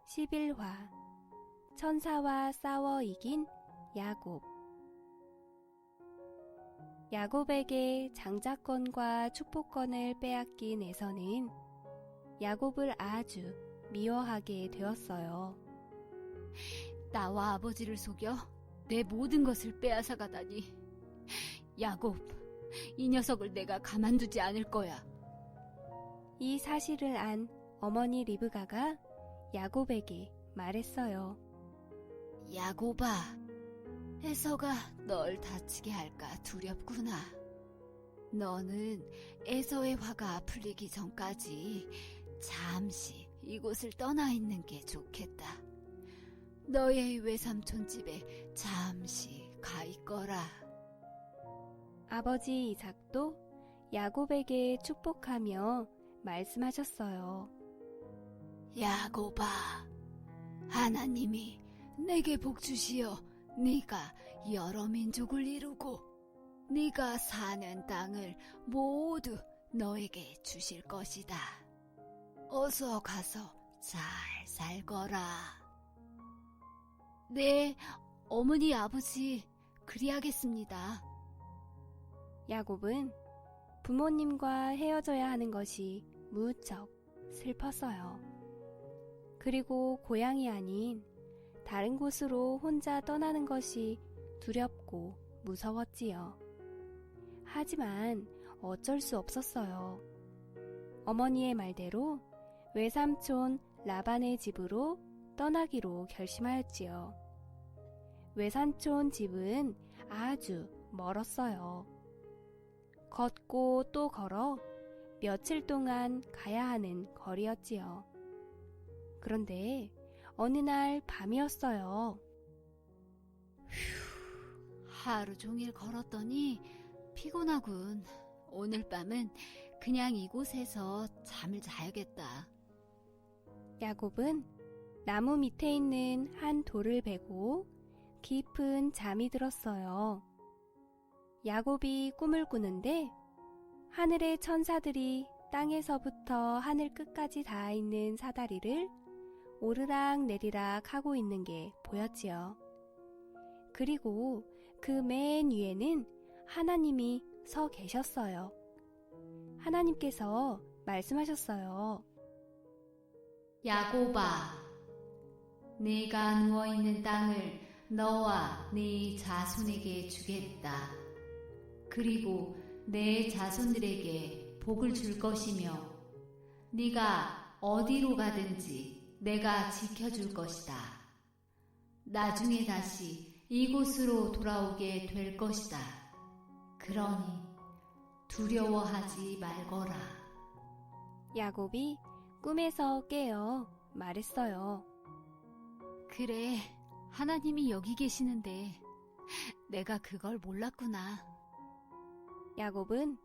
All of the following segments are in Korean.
11화 천사와 싸워 이긴 야곱. 야곱에게 장자권과 축복권을 빼앗긴 에서는 야곱을 아주 미워하게 되었어요. 나와 아버지를 속여 내 모든 것을 빼앗아 가다니. 야곱, 이 녀석을 내가 가만두지 않을 거야. 이 사실을 안 어머니 리브가가 야곱에게 말했어요. 야곱아, 에서가 널 다치게 할까 두렵구나. 너는 에서의 화가 풀리기 전까지 잠시 이곳을 떠나 있는 게 좋겠다. 너의 외삼촌 집에 잠시 가 있거라. 아버지 이삭도 야곱에게 축복하며 말씀하셨어요. 야곱아, 하나님이 내게 복 주시어 네가 여러 민족을 이루고 네가 사는 땅을 모두 너에게 주실 것이다. 어서 가서 잘 살거라. 네, 어머니 아버지, 그리하겠습니다. 야곱은 부모님과 헤어져야 하는 것이 무척 슬펐어요. 그리고 고향이 아닌 다른 곳으로 혼자 떠나는 것이 두렵고 무서웠지요. 하지만 어쩔 수 없었어요. 어머니의 말대로 외삼촌 라반의 집으로 떠나기로 결심하였지요. 외삼촌 집은 아주 멀었어요. 걷고 또 걸어 며칠 동안 가야 하는 거리였지요. 그런데 어느 날 밤이었어요. 하루 종일 걸었더니 피곤하군. 오늘 밤은 그냥 이곳에서 잠을 자야겠다. 야곱은 나무 밑에 있는 한 돌을 베고 깊은 잠이 들었어요. 야곱이 꿈을 꾸는데 하늘의 천사들이 땅에서부터 하늘 끝까지 닿아 있는 사다리를 오르락 내리락 하고 있는 게 보였지요. 그리고 그 맨 위에는 하나님이 서 계셨어요. 하나님께서 말씀하셨어요. 야곱아, 네가 누워있는 땅을 너와 네 자손에게 주겠다. 그리고 내 자손들에게 복을 줄 것이며 네가 어디로 가든지 내가 지켜줄 것이다. 나중에 다시 이곳으로 돌아오게 될 것이다. 그러니 두려워하지 말거라. 야곱이 꿈에서 깨어 말했어요. 그래, 하나님이 여기 계시는데 내가 그걸 몰랐구나. 야곱은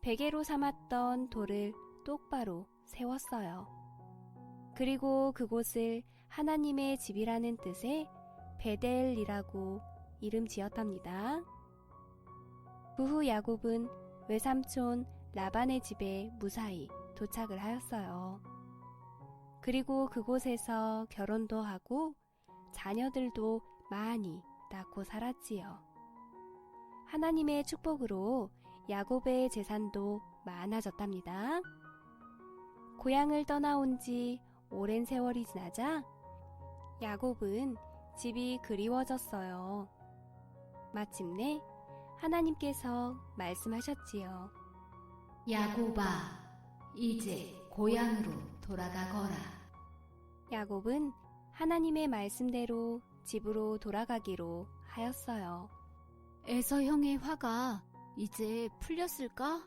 베개로 삼았던 돌을 똑바로 세웠어요. 그리고 그곳을 하나님의 집이라는 뜻의 베델이라고 이름 지었답니다. 그 후 야곱은 외삼촌 라반의 집에 무사히 도착을 하였어요. 그리고 그곳에서 결혼도 하고 자녀들도 많이 낳고 살았지요. 하나님의 축복으로 야곱의 재산도 많아졌답니다. 고향을 떠나온 지 오랜 세월이 지나자 야곱은 집이 그리워졌어요. 마침내 하나님께서 말씀하셨지요. 야곱아, 이제 고향으로 돌아가거라. 야곱은 하나님의 말씀대로 집으로 돌아가기로 하였어요. 에서 형의 화가 이제 풀렸을까?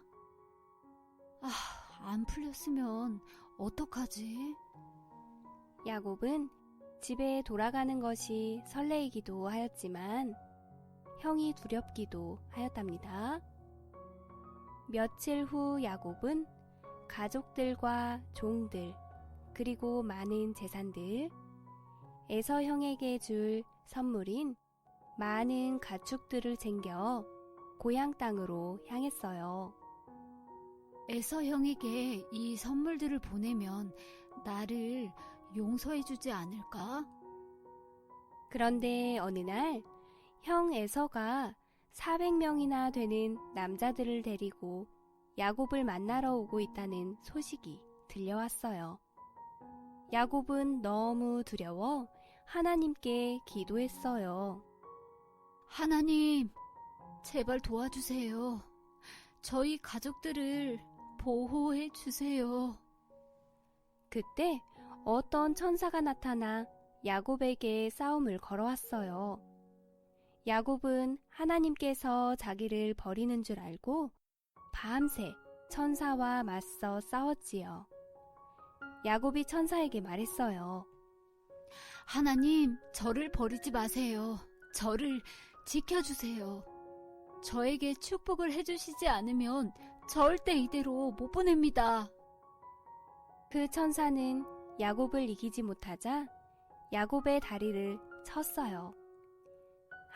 안 풀렸으면 어떡하지? 야곱은 집에 돌아가는 것이 설레이기도 하였지만 형이 두렵기도 하였답니다. 며칠 후 야곱은 가족들과 종들 그리고 많은 재산들, 에서 형에게 줄 선물인 많은 가축들을 챙겨 고향 땅으로 향했어요. 에서 형에게 이 선물들을 보내면 나를 용서해주지 않을까? 그런데 어느 날 형 에서가 400명이나 되는 남자들을 데리고 야곱을 만나러 오고 있다는 소식이 들려왔어요. 야곱은 너무 두려워 하나님께 기도했어요. 하나님, 제발 도와주세요. 저희 가족들을 보호해 주세요. 그때 어떤 천사가 나타나 야곱에게 싸움을 걸어왔어요. 야곱은 하나님께서 자기를 버리는 줄 알고 밤새 천사와 맞서 싸웠지요. 야곱이 천사에게 말했어요. 하나님, 저를 버리지 마세요. 저를 지켜주세요. 저에게 축복을 해주시지 않으면 절대 이대로 못 보냅니다. 그 천사는 야곱을 이기지 못하자 야곱의 다리를 쳤어요.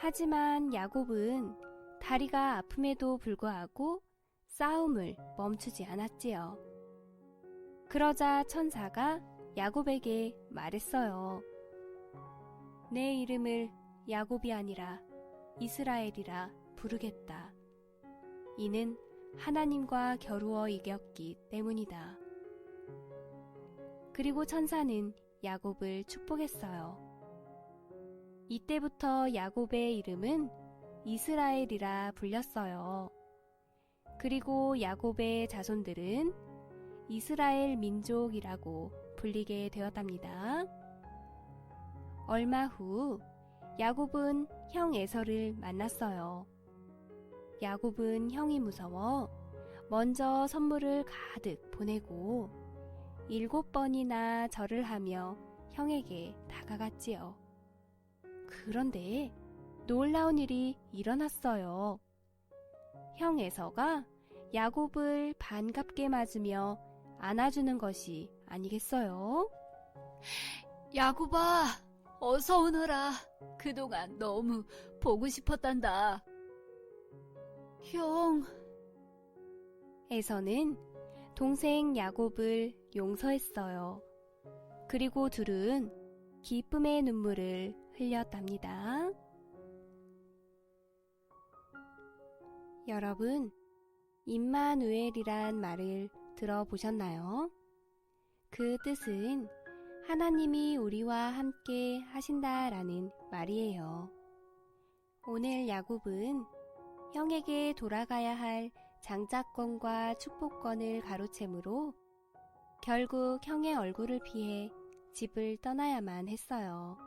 하지만 야곱은 다리가 아픔에도 불구하고 싸움을 멈추지 않았지요. 그러자 천사가 야곱에게 말했어요. 내 이름을 야곱이 아니라 이스라엘이라 부르겠다. 이는 하나님과 겨루어 이겼기 때문이다. 그리고 천사는 야곱을 축복했어요. 이때부터 야곱의 이름은 이스라엘이라 불렸어요. 그리고 야곱의 자손들은 이스라엘 민족이라고 불리게 되었답니다. 얼마 후 야곱은 형 에서를 만났어요. 야곱은 형이 무서워 먼저 선물을 가득 보내고 7번이나 절을 하며 형에게 다가갔지요. 그런데 놀라운 일이 일어났어요. 형 에서가 야곱을 반갑게 맞으며 안아주는 것이 아니겠어요? 야곱아, 어서 오너라. 그동안 너무 보고 싶었단다. 형, 에서는 동생 야곱을 용서했어요. 그리고 둘은 기쁨의 눈물을 흘렸답니다. 여러분, 임마누엘이란 말을 들어보셨나요? 그 뜻은 하나님이 우리와 함께 하신다라는 말이에요. 오늘 야곱은 형에게 돌아가야 할 장자권과 축복권을 가로채므로 결국 형의 얼굴을 피해 집을 떠나야만 했어요.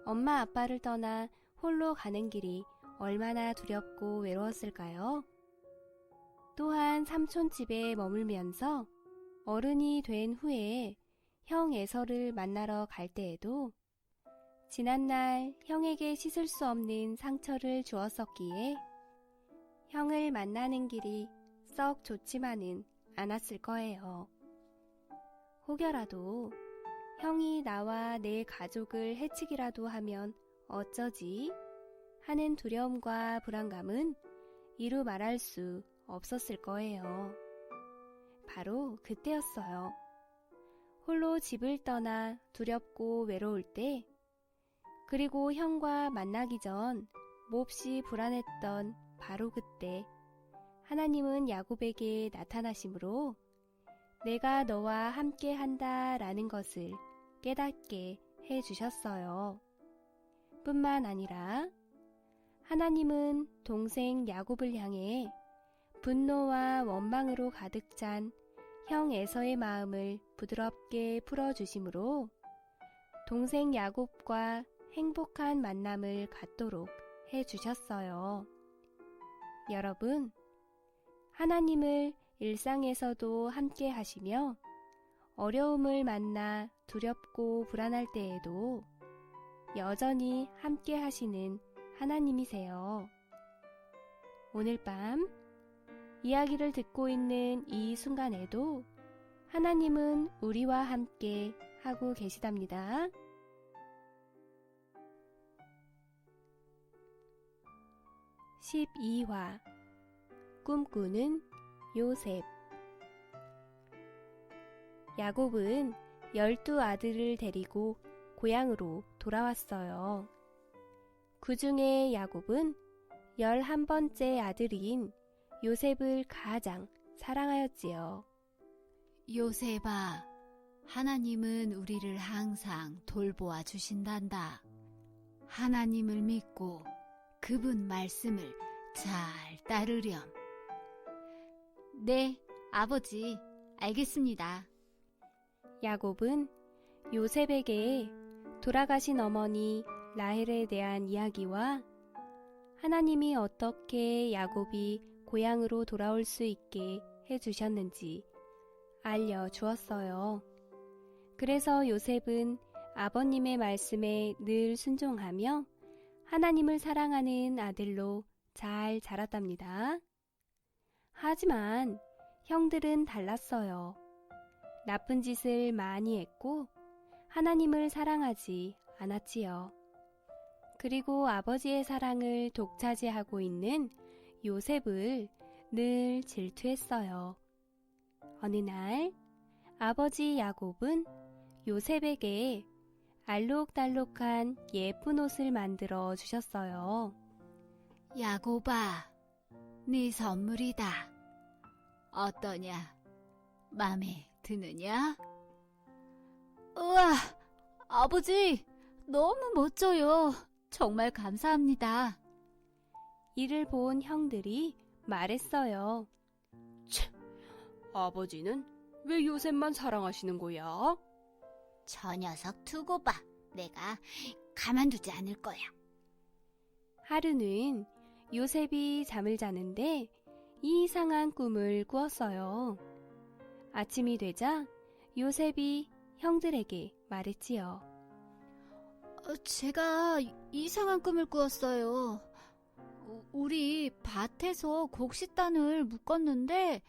엄마 아빠를 떠나 홀로 가는 길이 얼마나 두렵고 외로웠을까요? 또한 삼촌 집에 머물면서 어른이 된 후에 형 에서를 만나러 갈 때에도 지난날 형에게 씻을 수 없는 상처를 주었었기에 형을 만나는 길이 썩 좋지만은 않았을 거예요. 혹여라도 형이 나와 내 가족을 해치기라도 하면 어쩌지 하는 두려움과 불안감은 이루 말할 수 없었을 거예요. 바로 그때였어요. 홀로 집을 떠나 두렵고 외로울 때, 그리고 형과 만나기 전 몹시 불안했던 바로 그때 하나님은 야곱에게 나타나심으로 내가 너와 함께 한다라는 것을 깨닫게 해주셨어요. 뿐만 아니라 하나님은 동생 야곱을 향해 분노와 원망으로 가득 찬 형 에서의 마음을 부드럽게 풀어주심으로 동생 야곱과 행복한 만남을 갖도록 해주셨어요. 여러분, 하나님을 일상에서도 함께 하시며 어려움을 만나 두렵고 불안할 때에도 여전히 함께 하시는 하나님이세요. 오늘 밤 이야기를 듣고 있는 이 순간에도 하나님은 우리와 함께 하고 계시답니다. (12화) 꿈꾸는 요셉. 야곱은 12 아들을 데리고 고향으로 돌아왔어요. 그 중에 야곱은 11번째 아들인 요셉을 가장 사랑하였지요. 요셉아, 하나님은 우리를 항상 돌보아 주신단다. 하나님을 믿고 그분 말씀을 잘 따르렴. 네, 아버지, 알겠습니다. 야곱은 요셉에게 돌아가신 어머니 라헬에 대한 이야기와 하나님이 어떻게 야곱이 고향으로 돌아올 수 있게 해주셨는지 알려주었어요. 그래서 요셉은 아버님의 말씀에 늘 순종하며 하나님을 사랑하는 아들로 잘 자랐답니다. 하지만 형들은 달랐어요. 나쁜 짓을 많이 했고 하나님을 사랑하지 않았지요. 그리고 아버지의 사랑을 독차지하고 있는 요셉을 늘 질투했어요. 어느 날 아버지 야곱은 요셉에게 알록달록한 예쁜 옷을 만들어 주셨어요. 야곱아, 네 선물이다. 어떠냐? 맘에 드느냐? 우와, 아버지, 너무 멋져요. 정말 감사합니다. 이를 본 형들이 말했어요. 참, 아버지는 왜 요셉만 사랑하시는 거야? 저 녀석 두고 봐. 내가 가만두지 않을 거야. 하루는 요셉이 잠을 자는데 이상한 꿈을 꾸었어요. 아침이 되자 요셉이 형들에게 말했지요. 제가 이상한 꿈을 꾸었어요. 우리 밭에서 곡식단을 묶었는데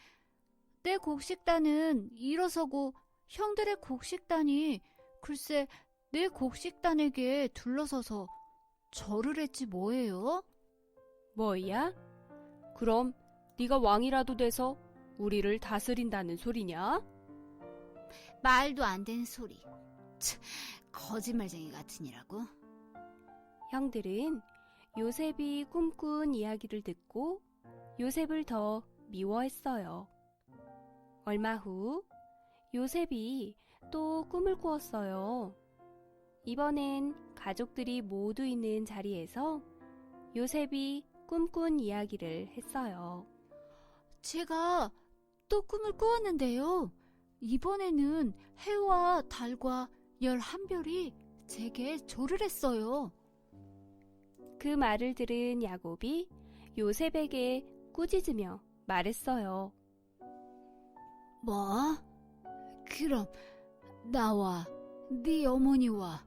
내 곡식단은 일어서고 형들의 곡식단이 글쎄 내 곡식단에게 둘러서서 절을 했지 뭐예요? 뭐야? 그럼 네가 왕이라도 돼서 우리를 다스린다는 소리냐? 말도 안 되는 소리. 거짓말쟁이 같으니라고. 형들은 요셉이 꿈꾼 이야기를 듣고 요셉을 더 미워했어요. 얼마 후 요셉이 또 꿈을 꾸었어요. 이번엔 가족들이 모두 있는 자리에서 요셉이 꿈꾼 이야기를 했어요. 제가 또 꿈을 꾸었는데요. 이번에는 해와 달과 11별이 제게 절을 했어요. 그 말을 들은 야곱이 요셉에게 꾸짖으며 말했어요. 뭐? 그럼 나와 네 어머니와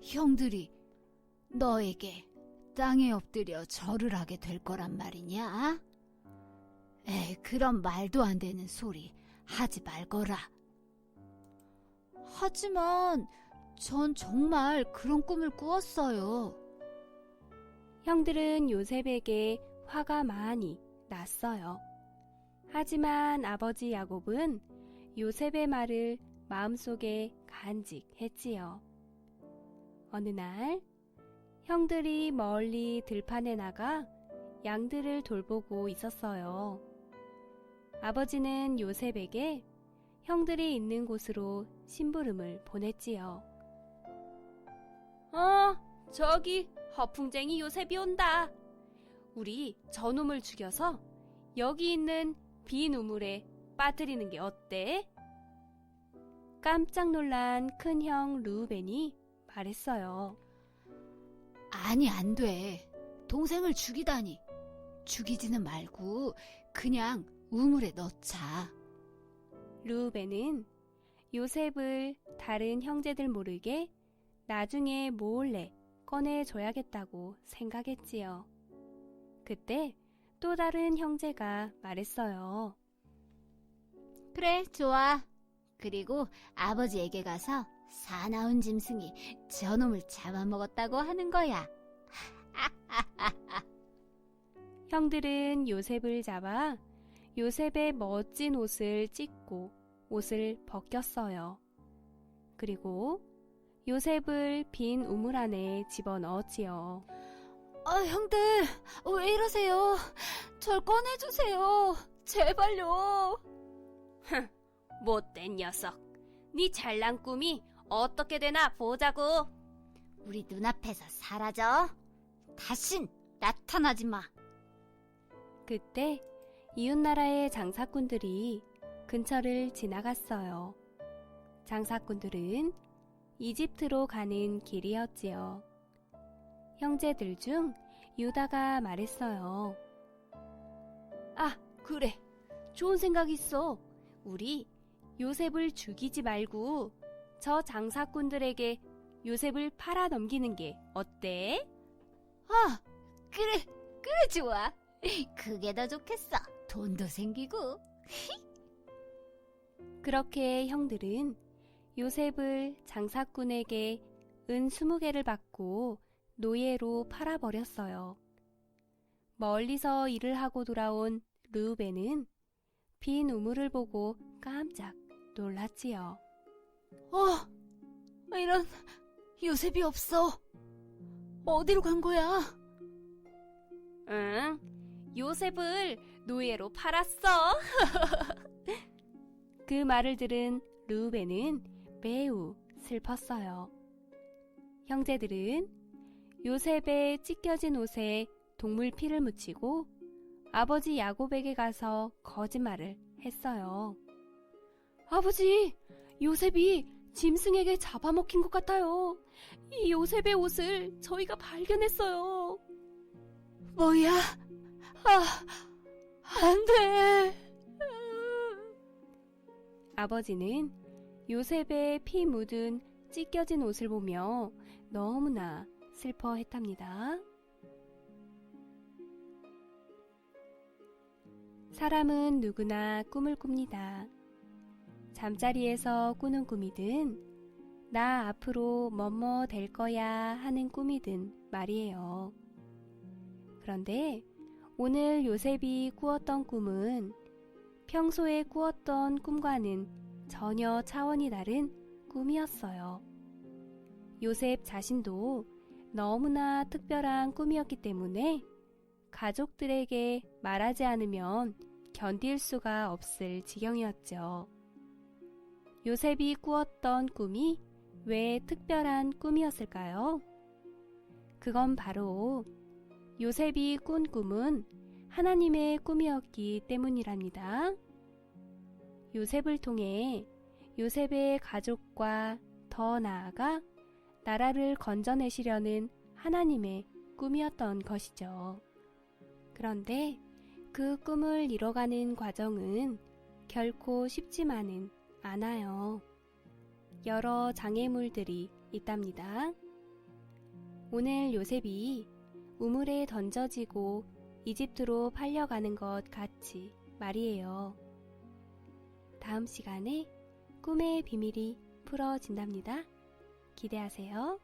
형들이 너에게 땅에 엎드려 절을 하게 될 거란 말이냐? 에이, 그런 말도 안 되는 소리 하지 말거라. 하지만 전 정말 그런 꿈을 꾸었어요. 형들은 요셉에게 화가 많이 났어요. 하지만 아버지 야곱은 요셉의 말을 마음속에 간직했지요. 어느 날 형들이 멀리 들판에 나가 양들을 돌보고 있었어요. 아버지는 요셉에게 형들이 있는 곳으로 심부름을 보냈지요. 저기 허풍쟁이 요셉이 온다. 우리 저놈을 죽여서 여기 있는 빈 우물에 빠뜨리는 게 어때? 깜짝 놀란 큰형 르우벤이 말했어요. 아니, 안 돼. 동생을 죽이다니. 죽이지는 말고 그냥 우물에 넣자. 르우벤은 요셉을 다른 형제들 모르게 나중에 몰래 꺼내줘야겠다고 생각했지요. 그때 또 다른 형제가 말했어요. 그래, 좋아. 그리고 아버지에게 가서 사나운 짐승이 저놈을 잡아먹었다고 하는 거야. 형들은 요셉을 잡아 요셉의 멋진 옷을 찢고 옷을 벗겼어요. 그리고 요셉을 빈 우물 안에 집어넣었지요. 형들, 왜 이러세요? 절 꺼내주세요. 제발요. 못된 녀석. 네 잘난 꿈이 어떻게 되나 보자고. 우리 눈앞에서 사라져. 다신 나타나지 마. 그때 이웃나라의 장사꾼들이 근처를 지나갔어요. 장사꾼들은 이집트로 가는 길이었지요. 형제들 중 유다가 말했어요. 아, 그래. 좋은 생각 있어. 우리 요셉을 죽이지 말고 저 장사꾼들에게 요셉을 팔아 넘기는 게 어때? 그래 좋아. 그게 더 좋겠어. 돈도 생기고. 그렇게 형들은 요셉을 장사꾼에게 은 20개를 받고 노예로 팔아버렸어요. 멀리서 일을 하고 돌아온 르우벤은 빈 우물을 보고 깜짝 놀랐지요. 이런, 요셉이 없어. 어디로 간 거야? 응, 요셉을 노예로 팔았어. 그 말을 들은 르우벤은 매우 슬펐어요. 형제들은 요셉의 찢겨진 옷에 동물 피를 묻히고 아버지 야곱에게 가서 거짓말을 했어요. 아버지, 요셉이 짐승에게 잡아먹힌 것 같아요. 이 요셉의 옷을 저희가 발견했어요. 뭐야? 안 돼. 아버지는 요셉의 피 묻은 찢겨진 옷을 보며 너무나 슬퍼했답니다. 사람은 누구나 꿈을 꿉니다. 잠자리에서 꾸는 꿈이든 나 앞으로 뭐뭐 될 거야 하는 꿈이든 말이에요. 그런데 오늘 요셉이 꾸었던 꿈은 평소에 꾸었던 꿈과는 전혀 차원이 다른 꿈이었어요. 요셉 자신도 너무나 특별한 꿈이었기 때문에 가족들에게 말하지 않으면 견딜 수가 없을 지경이었죠. 요셉이 꾸었던 꿈이 왜 특별한 꿈이었을까요? 그건 바로 요셉이 꾼 꿈은 하나님의 꿈이었기 때문이랍니다. 요셉을 통해 요셉의 가족과 더 나아가 나라를 건져내시려는 하나님의 꿈이었던 것이죠. 그런데 그 꿈을 이뤄가는 과정은 결코 쉽지만은 않아요. 여러 장애물들이 있답니다. 오늘 요셉이 우물에 던져지고 이집트로 팔려가는 것 같이 말이에요. 다음 시간에 꿈의 비밀이 풀어진답니다. 기대하세요.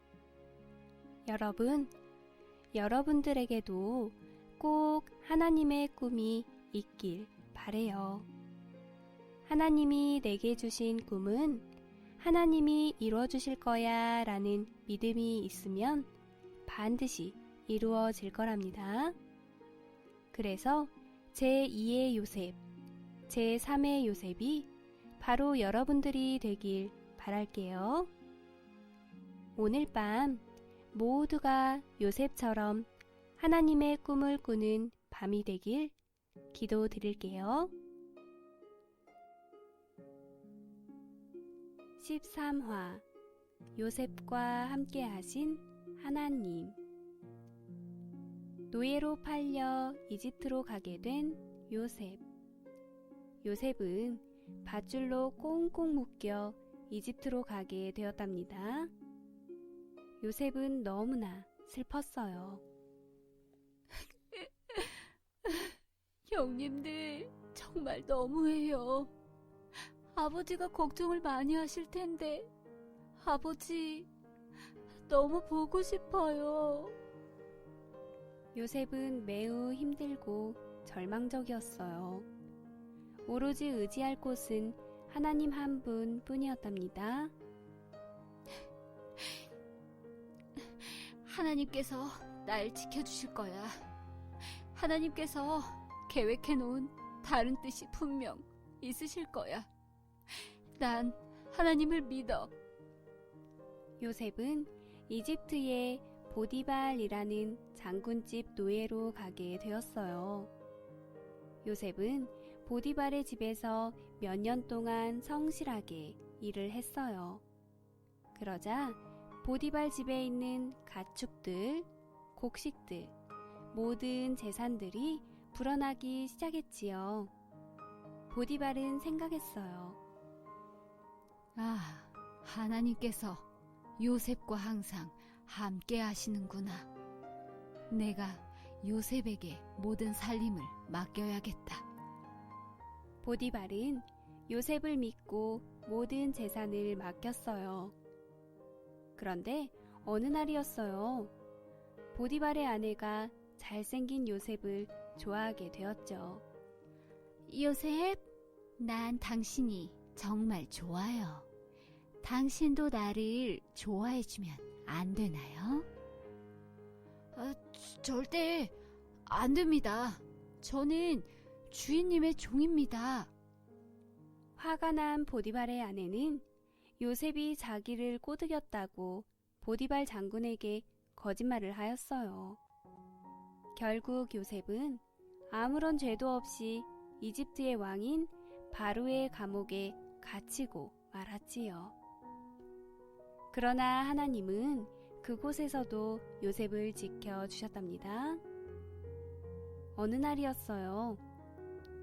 여러분, 여러분들에게도 꼭 하나님의 꿈이 있길 바래요. 하나님이 내게 주신 꿈은 하나님이 이루어주실 거야 라는 믿음이 있으면 반드시 이루어질 거랍니다. 그래서 제2의 요셉, 제3의 요셉이 바로 여러분들이 되길 바랄게요. 오늘 밤 모두가 요셉처럼 하나님의 꿈을 꾸는 밤이 되길 기도드릴게요. 13화 요셉과 함께 하신 하나님. 노예로 팔려 이집트로 가게 된 요셉. 요셉은 밧줄로 꽁꽁 묶여 이집트로 가게 되었답니다. 요셉은 너무나 슬펐어요. 형님들, 정말 너무해요. 아버지가 걱정을 많이 하실 텐데, 아버지, 너무 보고 싶어요. 요셉은 매우 힘들고 절망적이었어요. 오로지 의지할 곳은 하나님 한 분 뿐이었답니다. 하나님께서 날 지켜주실 거야. 하나님께서 계획해놓은 다른 뜻이 분명 있으실 거야. 난 하나님을 믿어. 요셉은 이집트의 보디발이라는 장군집 노예로 가게 되었어요. 요셉은 보디발의 집에서 몇 년 동안 성실하게 일을 했어요. 그러자 보디발 집에 있는 가축들, 곡식들, 모든 재산들이 불어나기 시작했지요. 보디발은 생각했어요. 아, 하나님께서 요셉과 항상 함께 하시는구나. 내가 요셉에게 모든 살림을 맡겨야겠다. 보디발은 요셉을 믿고 모든 재산을 맡겼어요. 그런데 어느 날이었어요. 보디발의 아내가 잘생긴 요셉을 좋아하게 되었죠. 요셉, 난 당신이 정말 좋아요. 당신도 나를 좋아해주면 안 되나요? 절대 안 됩니다. 저는 주인님의 종입니다. 화가 난 보디발의 아내는 요셉이 자기를 꼬드겼다고 보디발 장군에게 거짓말을 하였어요. 결국 요셉은 아무런 죄도 없이 이집트의 왕인 바로의 감옥에 갇히고 말았지요. 그러나 하나님은 그곳에서도 요셉을 지켜주셨답니다. 어느 날이었어요.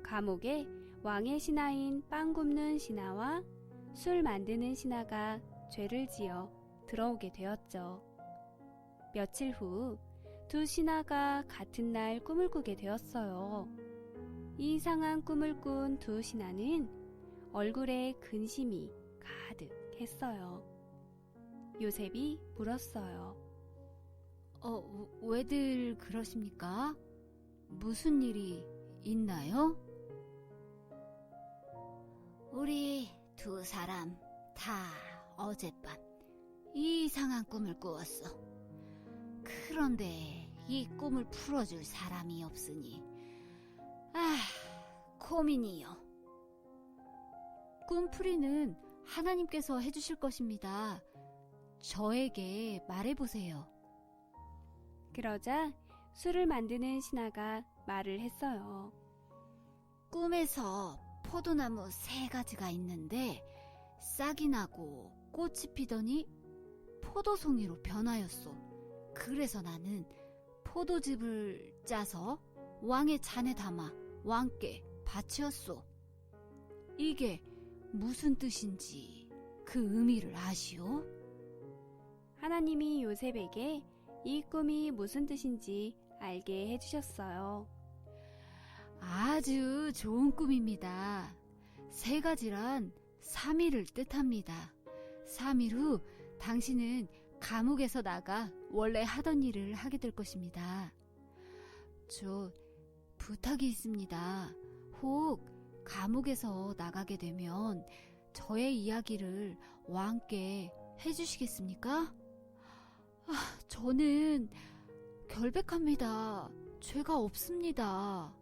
감옥에 왕의 신하인 빵 굽는 신하와 술 만드는 신하가 죄를 지어 들어오게 되었죠. 며칠 후 두 신하가 같은 날 꿈을 꾸게 되었어요. 이상한 꿈을 꾼 두 신하는 얼굴에 근심이 가득했어요. 요셉이 물었어요. 왜들 그러십니까? 무슨 일이 있나요? 우리 두 사람 다 어젯밤 이상한 꿈을 꾸었어. 그런데 이 꿈을 풀어줄 사람이 없으니 고민이요. 꿈풀이는 하나님께서 해주실 것입니다. 저에게 말해보세요. 그러자 술을 만드는 신하가 말을 했어요. 꿈에서 포도나무 3가지가 있는데 싹이 나고 꽃이 피더니 포도송이로 변하였소. 그래서 나는 포도즙을 짜서 왕의 잔에 담아 왕께 바치었소. 이게 무슨 뜻인지 그 의미를 아시오? 하나님이 요셉에게 이 꿈이 무슨 뜻인지 알게 해주셨어요. 아주 좋은 꿈입니다. 3가지란 3일을 뜻합니다. 3일 후 당신은 감옥에서 나가 원래 하던 일을 하게 될 것입니다. 저 부탁이 있습니다. 혹 감옥에서 나가게 되면 저의 이야기를 왕께 해주시겠습니까? 저는 결백합니다. 죄가 없습니다.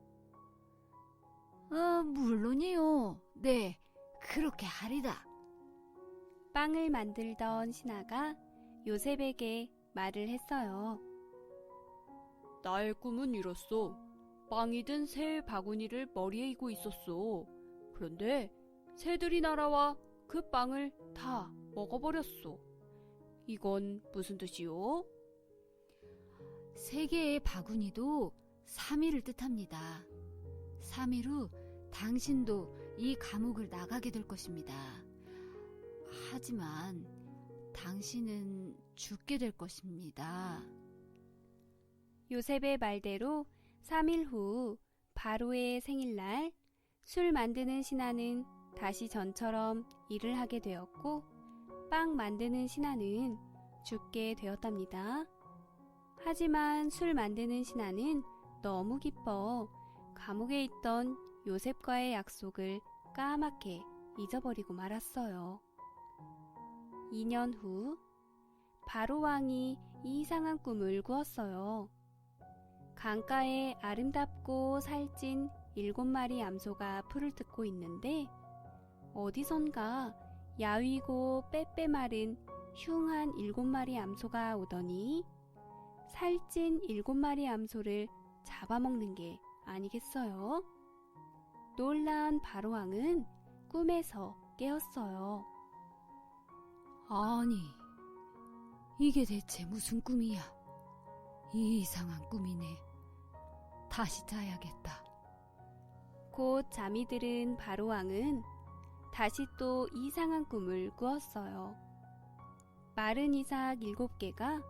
물론이요. 네, 그렇게 하리다. 빵을 만들던 신하가 요셉에게 말을 했어요. 나의 꿈은 이렇소. 빵이 든 새 바구니를 머리에 이고 있었소. 그런데 새들이 날아와 그 빵을 다 먹어버렸소. 이건 무슨 뜻이요? 3개의 바구니도 3일을 뜻합니다. 3일 후 당신도 이 감옥을 나가게 될 것입니다. 하지만 당신은 죽게 될 것입니다. 요셉의 말대로 3일 후 바로의 생일날 술 만드는 신하는 다시 전처럼 일을 하게 되었고 빵 만드는 신하는 죽게 되었답니다. 하지만 술 만드는 신하는 너무 기뻐 감옥에 있던 요셉과의 약속을 까맣게 잊어버리고 말았어요. 2년 후 바로 왕이 이상한 꿈을 꾸었어요. 강가에 아름답고 살찐 7마리 암소가 풀을 뜯고 있는데 어디선가 야위고 빼빼 마른 흉한 7마리 암소가 오더니 살찐 7마리 암소를 잡아먹는 게 아니겠어요? 놀란 바로왕은 꿈에서 깨었어요. 아니, 이게 대체 무슨 꿈이야? 이상한 꿈이네. 다시 자야겠다. 곧 잠이 들은 바로왕은 다시 또 이상한 꿈을 꾸었어요. 마른 이삭 7개가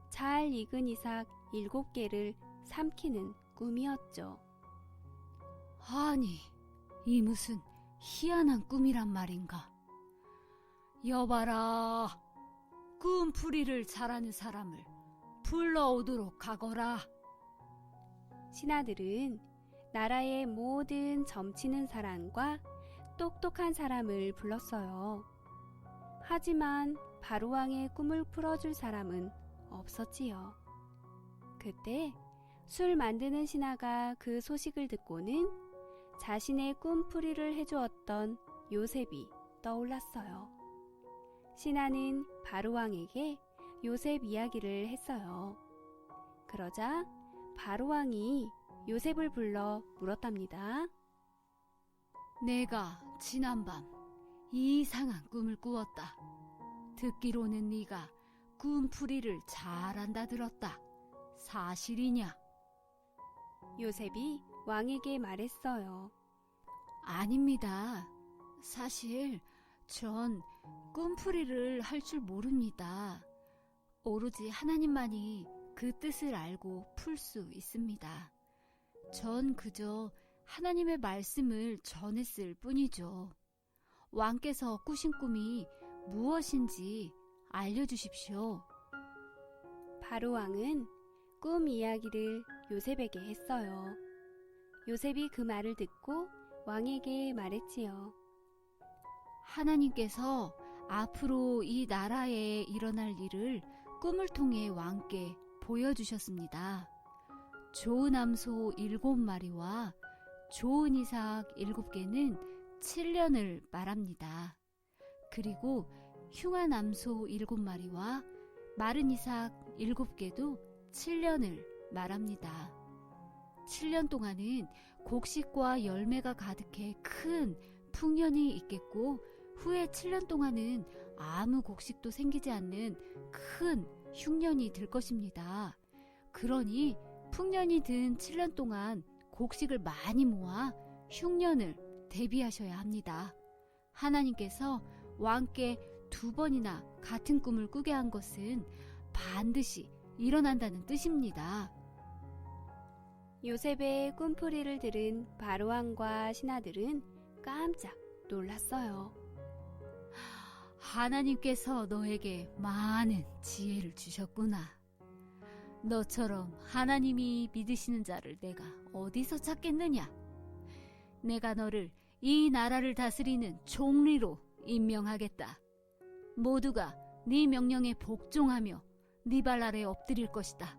잘 익은 이삭 7개를 삼키는 꿈이었죠. 아니, 이 무슨 희한한 꿈이란 말인가? 여봐라, 꿈풀이를 잘하는 사람을 불러오도록 하거라. 신하들은 나라의 모든 점치는 사람과 똑똑한 사람을 불렀어요. 하지만 바로왕의 꿈을 풀어줄 사람은 없었지요. 그때 술 만드는 신하가 그 소식을 듣고는 자신의 꿈풀이를 해주었던 요셉이 떠올랐어요. 신하는 바로왕에게 요셉 이야기를 했어요. 그러자 바로왕이 요셉을 불러 물었답니다. 내가 지난밤 이상한 꿈을 꾸었다. 듣기로는 네가 꿈풀이를 잘한다 들었다. 사실이냐? 요셉이 왕에게 말했어요. 아닙니다. 사실 전 꿈풀이를 할 줄 모릅니다. 오로지 하나님만이 그 뜻을 알고 풀 수 있습니다. 전 그저 하나님의 말씀을 전했을 뿐이죠. 왕께서 꾸신 꿈이 무엇인지 알려주십시오. 바로왕은 꿈 이야기를 요셉에게 했어요. 요셉이 그 말을 듣고 왕에게 말했지요. 하나님께서 앞으로 이 나라에 일어날 일을 꿈을 통해 왕께 보여주셨습니다. 좋은 암소 7마리와 좋은 이삭 7개는 7년을 말합니다. 그리고 흉한 암소 7마리와 마른 이삭 7개도 7년을 말합니다. 7년 동안은 곡식과 열매가 가득해 큰 풍년이 있겠고 후에 7년 동안은 아무 곡식도 생기지 않는 큰 흉년이 들 것입니다. 그러니 풍년이 든 7년 동안 곡식을 많이 모아 흉년을 대비하셔야 합니다. 하나님께서 왕께 2번이나 같은 꿈을 꾸게 한 것은 반드시 일어난다는 뜻입니다. 요셉의 꿈풀이를 들은 바로왕과 신하들은 깜짝 놀랐어요. 하나님께서 너에게 많은 지혜를 주셨구나. 너처럼 하나님이 믿으시는 자를 내가 어디서 찾겠느냐? 내가 너를 이 나라를 다스리는 총리로 임명하겠다. 모두가 네 명령에 복종하며 네 발 아래 엎드릴 것이다.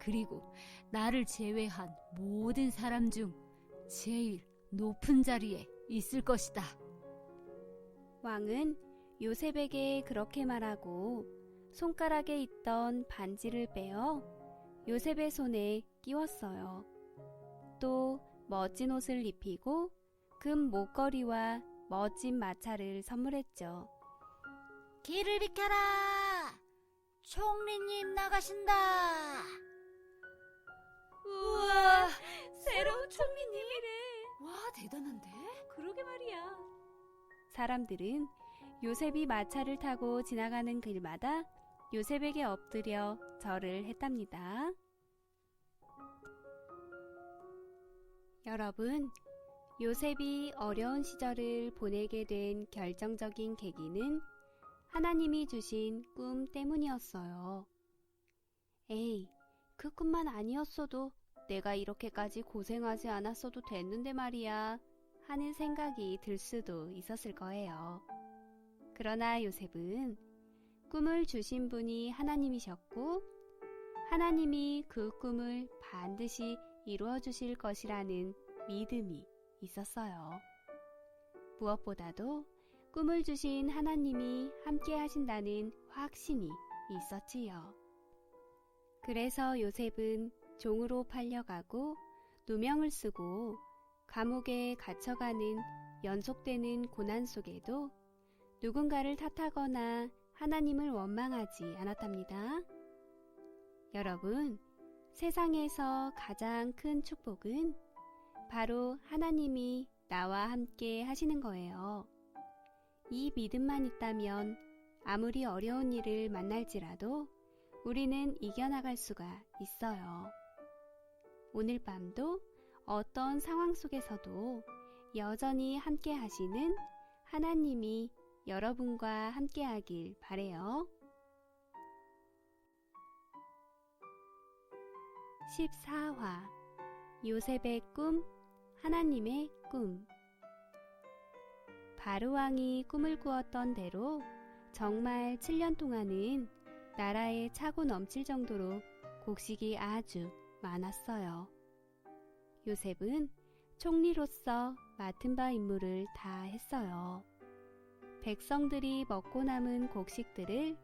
그리고 나를 제외한 모든 사람 중 제일 높은 자리에 있을 것이다. 왕은 요셉에게 그렇게 말하고 손가락에 있던 반지를 빼어 요셉의 손에 끼웠어요. 또 멋진 옷을 입히고 금 목걸이와 멋진 마차를 선물했죠. 길을 비켜라! 총리님 나가신다! 우와, 새로운 총리님이래. 와, 대단한데? 그러게 말이야. 사람들은 요셉이 마차를 타고 지나가는 길마다 요셉에게 엎드려 절을 했답니다. 여러분, 요셉이 어려운 시절을 보내게 된 결정적인 계기는 하나님이 주신 꿈 때문이었어요. 에이, 그 꿈만 아니었어도 내가 이렇게까지 고생하지 않았어도 됐는데 말이야 하는 생각이 들 수도 있었을 거예요. 그러나 요셉은 꿈을 주신 분이 하나님이셨고 하나님이 그 꿈을 반드시 이루어 주실 것이라는 믿음이 있었어요. 무엇보다도 꿈을 주신 하나님이 함께 하신다는 확신이 있었지요. 그래서 요셉은 종으로 팔려가고 누명을 쓰고 감옥에 갇혀가는 연속되는 고난 속에도 누군가를 탓하거나 하나님을 원망하지 않았답니다. 여러분, 세상에서 가장 큰 축복은 바로 하나님이 나와 함께 하시는 거예요. 이 믿음만 있다면 아무리 어려운 일을 만날지라도 우리는 이겨나갈 수가 있어요. 오늘 밤도 어떤 상황 속에서도 여전히 함께 하시는 하나님이 여러분과 함께 하길 바래요. 14화 요셉의 꿈, 하나님의 꿈. 바로왕이 꿈을 꾸었던 대로 정말 7년 동안은 나라에 차고 넘칠 정도로 곡식이 아주 많았어요. 요셉은 총리로서 맡은 바 임무를 다 했어요. 백성들이 먹고 남은 곡식들을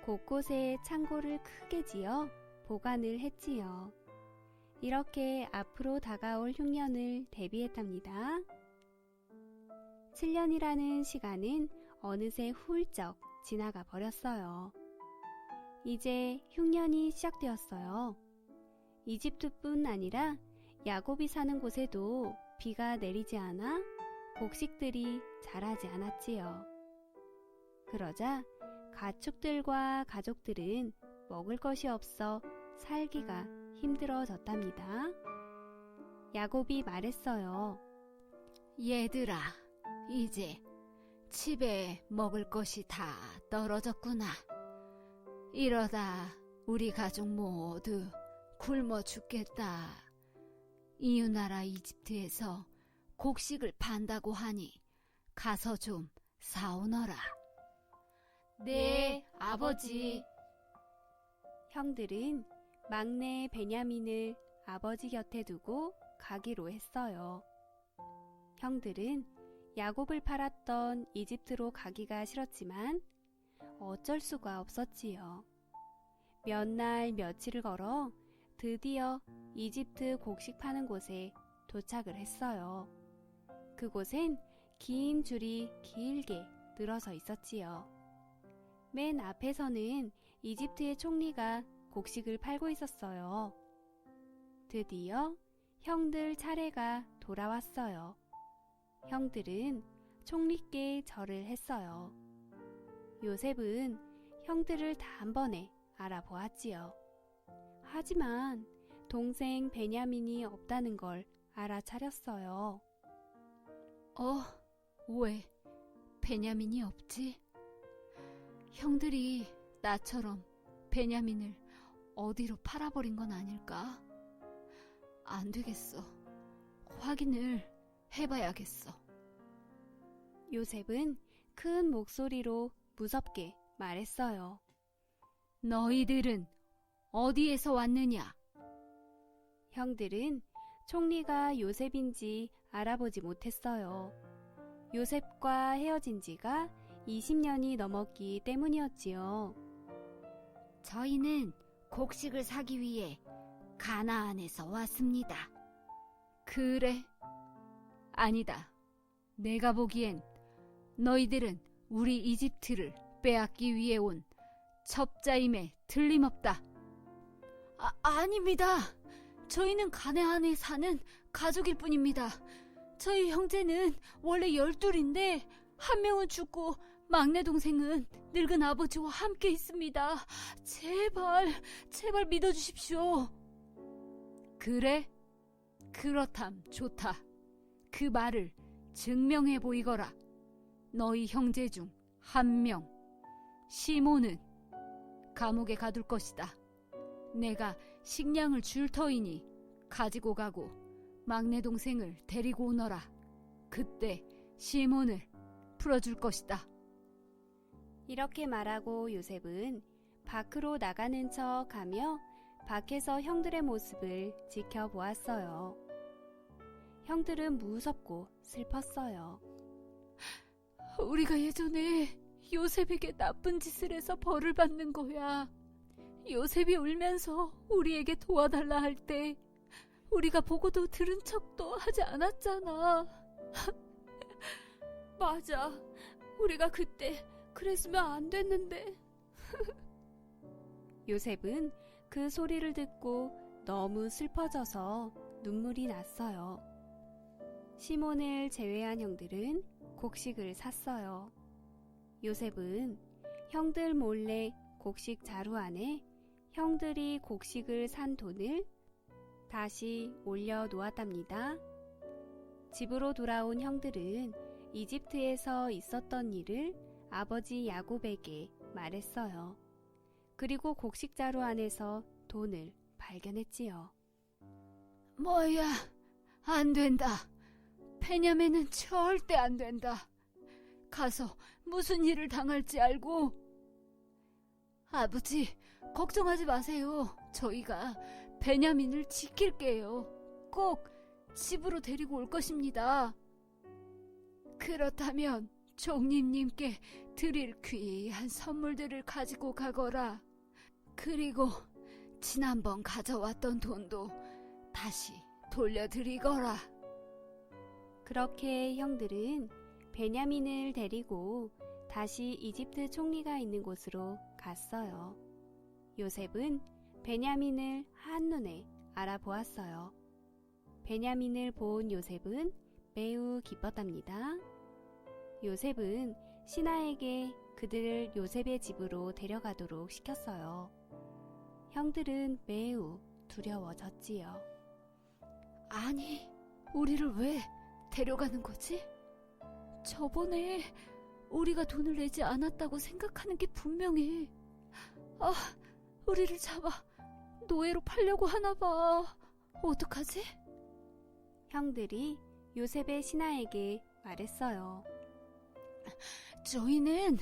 곳곳에 창고를 크게 지어 보관을 했지요. 이렇게 앞으로 다가올 흉년을 대비했답니다. 7년이라는 시간은 어느새 훌쩍 지나가 버렸어요. 이제 흉년이 시작되었어요. 이집트뿐 아니라 야곱이 사는 곳에도 비가 내리지 않아 곡식들이 자라지 않았지요. 그러자 가축들과 가족들은 먹을 것이 없어 살기가 힘들어졌답니다. 야곱이 말했어요. 얘들아, 이제 집에 먹을 것이 다 떨어졌구나. 이러다 우리 가족 모두 굶어 죽겠다. 이웃나라 이집트에서 곡식을 판다고 하니 가서 좀 사오너라. 네, 아버지. 형들은 막내 베냐민을 아버지 곁에 두고 가기로 했어요. 형들은 야곱을 팔았던 이집트로 가기가 싫었지만 어쩔 수가 없었지요. 몇 날 며칠을 걸어 드디어 이집트 곡식 파는 곳에 도착을 했어요. 그곳엔 긴 줄이 길게 늘어서 있었지요. 맨 앞에서는 이집트의 총리가 곡식을 팔고 있었어요. 드디어 형들 차례가 돌아왔어요. 형들은 총리께 절을 했어요. 요셉은 형들을 단번에 알아보았지요. 하지만 동생 베냐민이 없다는 걸 알아차렸어요. 왜 베냐민이 없지? 형들이 나처럼 베냐민을 어디로 팔아버린 건 아닐까? 안 되겠어. 확인을 해봐야겠어. 요셉은 큰 목소리로 무섭게 말했어요. 너희들은 어디에서 왔느냐? 형들은 총리가 요셉인지 알아보지 못했어요. 요셉과 헤어진 지가 20년이 넘었기 때문이었지요. 저희는 곡식을 사기 위해 가나안에서 왔습니다. 그래? 아니다. 내가 보기엔 너희들은 우리 이집트를 빼앗기 위해 온 첩자임에 틀림없다. 아닙니다. 저희는 가나안에 사는 가족일 뿐입니다. 저희 형제는 원래 12인데 한 명은 죽고 막내 동생은 늙은 아버지와 함께 있습니다. 제발 믿어주십시오. 그래? 그렇담 좋다. 그 말을 증명해 보이거라. 너희 형제 중 한 명, 시몬은 감옥에 가둘 것이다. 내가 식량을 줄 터이니 가지고 가고 막내 동생을 데리고 오너라. 그때 시몬을 풀어줄 것이다. 이렇게 말하고 요셉은 밖으로 나가는 척 하며 밖에서 형들의 모습을 지켜보았어요. 형들은 무섭고 슬펐어요. 우리가 예전에 요셉에게 나쁜 짓을 해서 벌을 받는 거야. 요셉이 울면서 우리에게 도와달라 할 때 우리가 보고도 들은 척도 하지 않았잖아. 맞아. 우리가 그때 그랬으면 안 됐는데. 요셉은 그 소리를 듣고 너무 슬퍼져서 눈물이 났어요. 시몬을 제외한 형들은 곡식을 샀어요. 요셉은 형들 몰래 곡식 자루 안에 형들이 곡식을 산 돈을 다시 올려 놓았답니다. 집으로 돌아온 형들은 이집트에서 있었던 일을 아버지 야곱에게 말했어요. 그리고 곡식 자루 안에서 돈을 발견했지요. 뭐야, 안 된다. 베냐민은 절대 안 된다. 가서 무슨 일을 당할지 알고. 아버지, 걱정하지 마세요. 저희가 베냐민을 지킬게요. 꼭 집으로 데리고 올 것입니다. 그렇다면 종님님께 드릴 귀한 선물들을 가지고 가거라. 그리고 지난번 가져왔던 돈도 다시 돌려드리거라. 그렇게 형들은 베냐민을 데리고 다시 이집트 총리가 있는 곳으로 갔어요. 요셉은 베냐민을 한눈에 알아보았어요. 베냐민을 본 요셉은 매우 기뻤답니다. 요셉은 신하에게 그들을 요셉의 집으로 데려가도록 시켰어요. 형들은 매우 두려워졌지요. 아니, 우리를 왜 데려가는 거지? 저번에 우리가 돈을 내지 않았다고 생각하는 게 분명해. 우리를 잡아 노예로 팔려고 하나 봐. 어떡하지? 형들이 요셉의 신하에게 말했어요. 저희는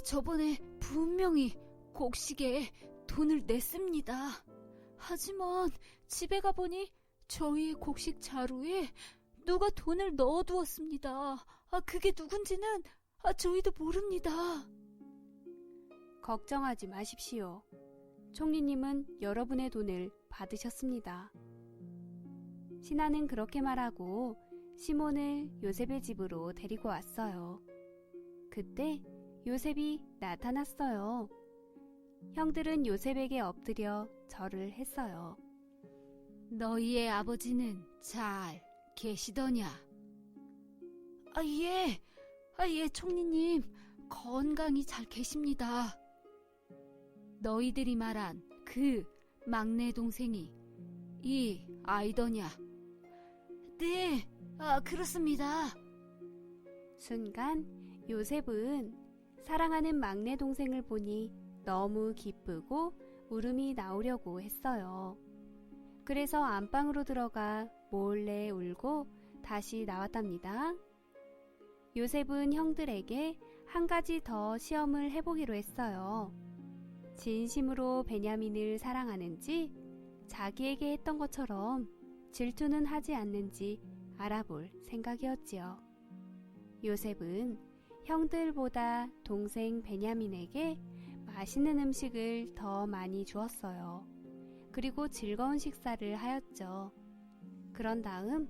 저번에 분명히 곡식에 돈을 냈습니다. 하지만 집에 가보니 저희의 곡식 자루에 누가 돈을 넣어두었습니다. 그게 누군지는 저희도 모릅니다. 걱정하지 마십시오. 총리님은 여러분의 돈을 받으셨습니다. 신하는 그렇게 말하고 시몬을 요셉의 집으로 데리고 왔어요. 그때 요셉이 나타났어요. 형들은 요셉에게 엎드려 절을 했어요. 너희의 아버지는 잘 계시더냐? 예, 총리님, 건강히 잘 계십니다. 너희들이 말한 그 막내 동생이 이 아이더냐? 네, 그렇습니다. 순간 요셉은 사랑하는 막내 동생을 보니 너무 기쁘고 울음이 나오려고 했어요. 그래서 안방으로 들어가 몰래 울고 다시 나왔답니다. 요셉은 형들에게 한 가지 더 시험을 해보기로 했어요. 진심으로 베냐민을 사랑하는지 자기에게 했던 것처럼 질투는 하지 않는지 알아볼 생각이었지요. 요셉은 형들보다 동생 베냐민에게 맛있는 음식을 더 많이 주었어요. 그리고 즐거운 식사를 하였죠. 그런 다음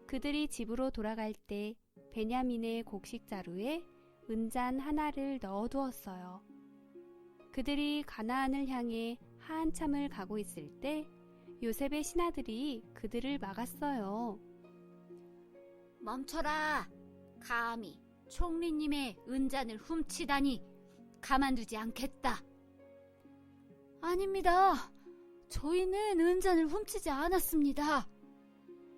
그들이 집으로 돌아갈 때 베냐민의 곡식 자루에 은잔 하나를 넣어두었어요. 그들이 가나안을 향해 한참을 가고 있을 때 요셉의 신하들이 그들을 막았어요. 멈춰라! 감히 총리님의 은잔을 훔치다니 가만두지 않겠다. 아닙니다. 저희는 은잔을 훔치지 않았습니다.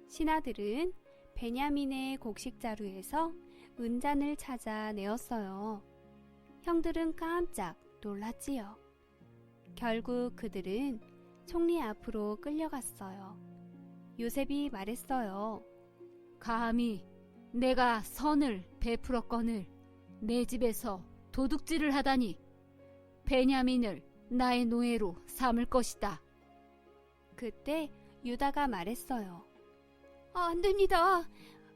신하들은 베냐민의 곡식 자루에서 은잔을 찾아내었어요. 형들은 깜짝 놀랐지요. 결국 그들은 총리 앞으로 끌려갔어요. 요셉이 말했어요. 감히 내가 선을 베풀었거늘 내 집에서 도둑질을 하다니 베냐민을 나의 노예로 삼을 것이다. 그때 유다가 말했어요. 안 됩니다.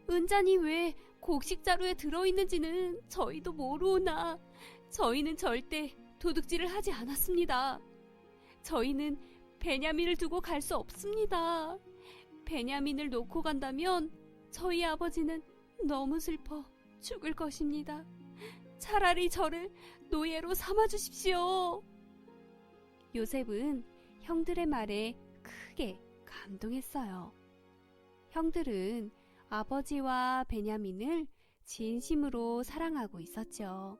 은잔이 왜 곡식자루에 들어있는지는 저희도 모르오나 저희는 절대 도둑질을 하지 않았습니다. 저희는 베냐민을 두고 갈 수 없습니다. 베냐민을 놓고 간다면 저희 아버지는 너무 슬퍼 죽을 것입니다. 차라리 저를 노예로 삼아주십시오. 요셉은 형들의 말에 크게 감동했어요. 형들은 아버지와 베냐민을 진심으로 사랑하고 있었죠.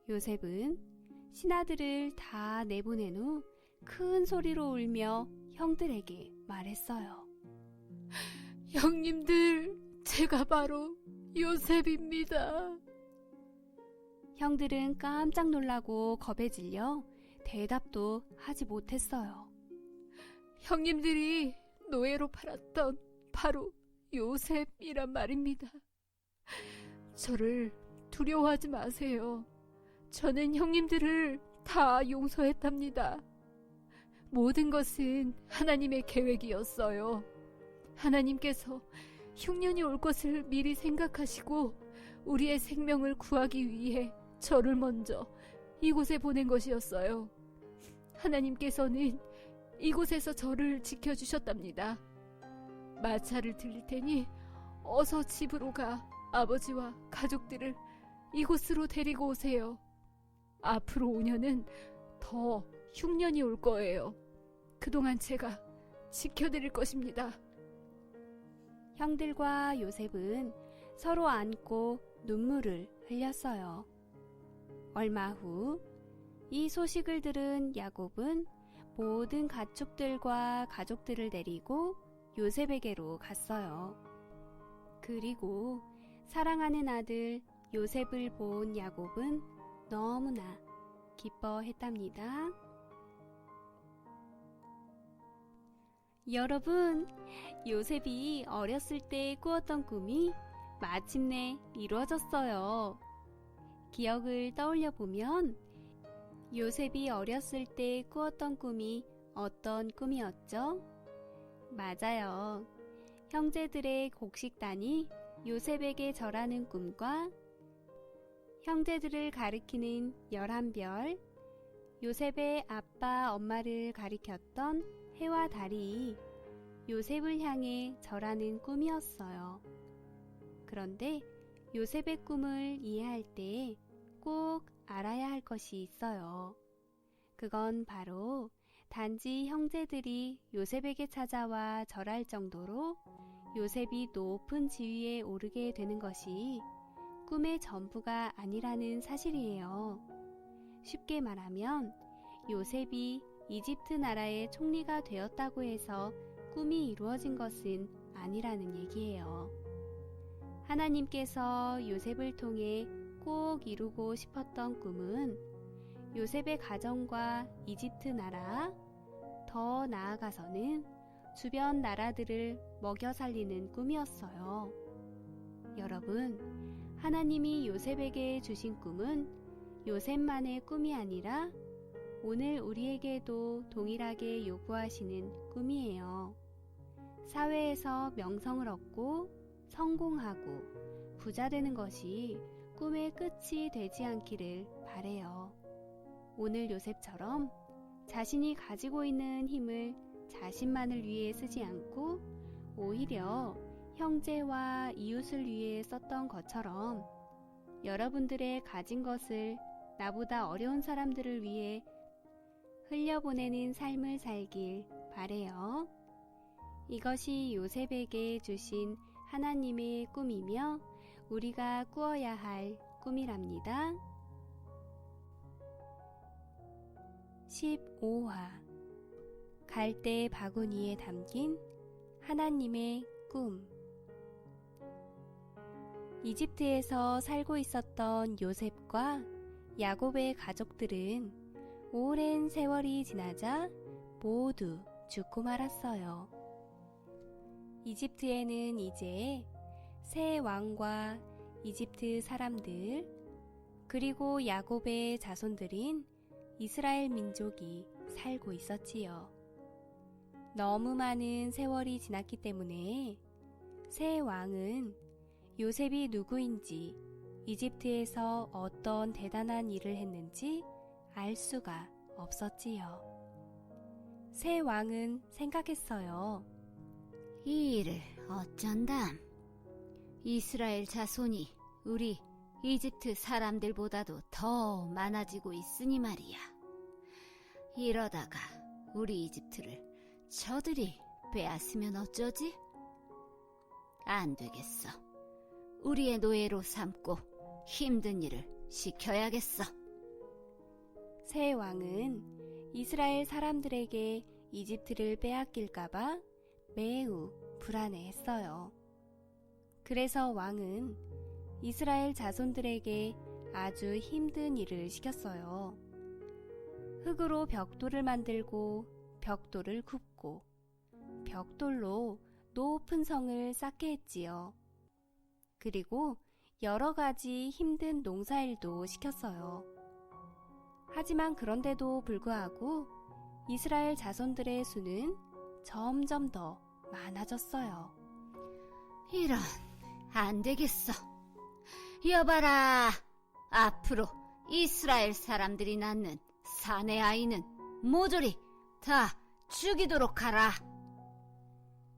요셉은 신하들을 다 내보낸 후 큰 소리로 울며 형들에게 말했어요. 형님들, 제가 바로 요셉입니다. 형들은 깜짝 놀라고 겁에 질려 대답도 하지 못했어요. 형님들이 노예로 팔았던 바로 요셉이란 말입니다. 저를 두려워하지 마세요. 저는 형님들을 다 용서했답니다. 모든 것은 하나님의 계획이었어요. 하나님께서 흉년이 올 것을 미리 생각하시고 우리의 생명을 구하기 위해 저를 먼저 이곳에 보낸 것이었어요. 하나님께서는 이곳에서 저를 지켜주셨답니다. 마차를 들릴 테니 어서 집으로 가 아버지와 가족들을 이곳으로 데리고 오세요. 앞으로 5년은 더 흉년이 올 거예요. 그동안 제가 지켜드릴 것입니다. 형들과 요셉은 서로 안고 눈물을 흘렸어요. 얼마 후 이 소식을 들은 야곱은 모든 가축들과 가족들을 데리고 요셉에게로 갔어요. 그리고 사랑하는 아들 요셉을 본 야곱은 너무나 기뻐했답니다. 여러분, 요셉이 어렸을 때 꾸었던 꿈이 마침내 이루어졌어요. 기억을 떠올려 보면 요셉이 어렸을 때 꾸었던 꿈이 어떤 꿈이었죠? 맞아요. 형제들의 곡식단이 요셉에게 절하는 꿈과 형제들을 가리키는 11별, 요셉의 아빠, 엄마를 가리켰던 해와 달이 요셉을 향해 절하는 꿈이었어요. 그런데 요셉의 꿈을 이해할 때 꼭 알아야 할 것이 있어요. 그건 바로 단지 형제들이 요셉에게 찾아와 절할 정도로 요셉이 높은 지위에 오르게 되는 것이 꿈의 전부가 아니라는 사실이에요. 쉽게 말하면 요셉이 이집트 나라의 총리가 되었다고 해서 꿈이 이루어진 것은 아니라는 얘기예요. 하나님께서 요셉을 통해 꼭 이루고 싶었던 꿈은 요셉의 가정과 이집트 나라, 더 나아가서는 주변 나라들을 먹여 살리는 꿈이었어요. 여러분, 하나님이 요셉에게 주신 꿈은 요셉만의 꿈이 아니라 오늘 우리에게도 동일하게 요구하시는 꿈이에요. 사회에서 명성을 얻고 성공하고 부자 되는 것이 꿈의 끝이 되지 않기를 바래요. 오늘 요셉처럼 자신이 가지고 있는 힘을 자신만을 위해 쓰지 않고 오히려 형제와 이웃을 위해 썼던 것처럼 여러분들의 가진 것을 나보다 어려운 사람들을 위해 흘려보내는 삶을 살길 바래요. 이것이 요셉에게 주신 하나님의 꿈이며 우리가 꾸어야 할 꿈이랍니다. 15화 갈대 바구니에 담긴 하나님의 꿈. 이집트에서 살고 있었던 요셉과 야곱의 가족들은 오랜 세월이 지나자 모두 죽고 말았어요. 이집트에는 이제 새 왕과 이집트 사람들, 그리고 야곱의 자손들인 이스라엘 민족이 살고 있었지요. 너무 많은 세월이 지났기 때문에 새 왕은 요셉이 누구인지, 이집트에서 어떤 대단한 일을 했는지 알 수가 없었지요. 새 왕은 생각했어요. 이 일을 어쩐담? 이스라엘 자손이 우리 이집트 사람들보다도 더 많아지고 있으니 말이야. 이러다가 우리 이집트를 저들이 빼앗으면 어쩌지? 안 되겠어. 우리의 노예로 삼고 힘든 일을 시켜야겠어. 새 왕은 이스라엘 사람들에게 이집트를 빼앗길까봐 매우 불안해했어요. 그래서 왕은 이스라엘 자손들에게 아주 힘든 일을 시켰어요. 흙으로 벽돌을 만들고 벽돌을 굽고 벽돌로 높은 성을 쌓게 했지요. 그리고 여러 가지 힘든 농사일도 시켰어요. 하지만 그런데도 불구하고 이스라엘 자손들의 수는 점점 더 많아졌어요. 이런, 안 되겠어. 여봐라, 앞으로 이스라엘 사람들이 낳는 사내 아이는 모조리 다 죽이도록 하라.